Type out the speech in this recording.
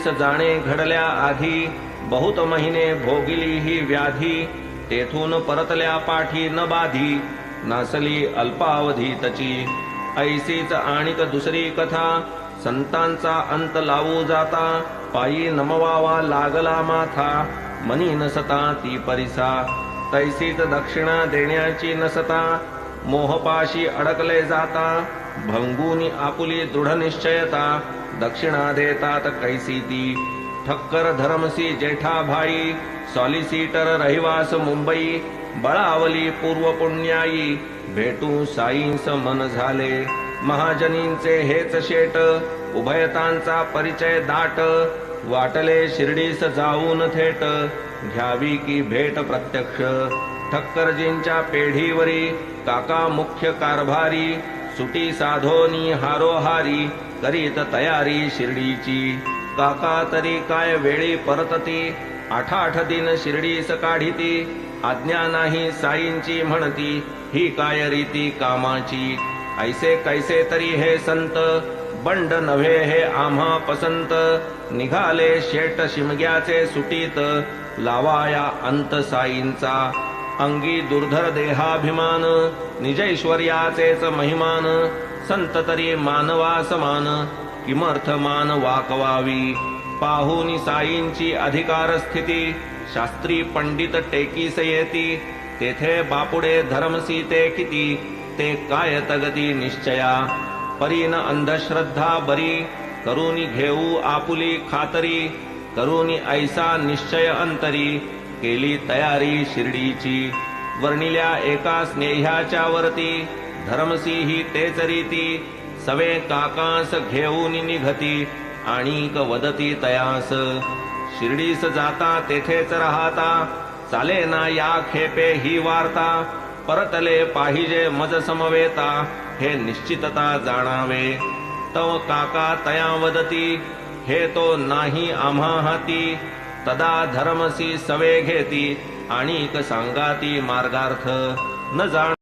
शिर्डीस जाणे घडल्या आधी, बहुत महिने भोगिली ही व्याधी, तेथून परतल्या पाठी न बाधी, नासली अल्पावधीतची. ऐसीच आणिक दुसरी कथा, संतांचा अंत लावू जाता, पायी नमवावा लागला माथा, मनी नसता ती परिसा. तैसीच दक्षिणा देण्याची नसता, मोहपाशी अडकले जाता, भंगूनी आपुली दृढ निश्चयता, दक्षिणा देतात कैसी ती. ठक्कर धरमसी जेठा भाई, सॉलिसिटर रहिवास मुंबई, बळावली पूर्व पुण्याई, भेटू साईंस मन झाले. महाजनींचे हेच शेट, उभयतांचा परिचय दाट, वाटले शिर्डीस जाऊन थेट, घ्यावी की भेट प्रत्यक्ष. ठक्करजींच्या पेढीवरी काका मुख्य कारभारी, सुटी साधोनी हारोहारी, करीत तयारी शिर्डीची. काका तरी काय वेळी परतती, 8 दिन शिर्डीस काढिती, आज्ञा नाही साईंची म्हणती, ही काय रीती कामाची. ऐसे कैसे तरी हे संत, बंड नव्हे हे आम्हा पसंत, निघाले शेट शिमग्याचे सुटीत, लावाया अंत साईंचा. अंगी दुर्धर देहाभिमान, निजैश्वर्याचेच महिमान, संत तरी मानवा समान, किमर्थ मान वाकवावी. पाहुनी साईंची अधिकार स्थिती, शास्त्री पंडित टेकीस येती, तेथे बापुडे धर्मसीते किती, ते काय तगती निश्चया. परीन अंधश्रद्धा बरी, करूनी घेऊ आपुली खातरी, करूनी ऐसा निश्चय अंतरी, केली तयारी शिर्डीची. वर्णिल्या एका स्नेह्याच्या वरती, धर्मसी ही तेच रीती, सवे काकास घेऊन निघती, आणिक वदती तयास. शिर्डीस जाता तेथेच राहता, चाले ना या खेपे ही वार्ता, परतले पाहिजे मज समवेता, हे निश्चितता जाणावे. तव काका तया वदती, हे तो नाही आम्हा हाती, तदा धर्मसी सवे घेती, आणिक सांगाती मार्गार्थ. न जाण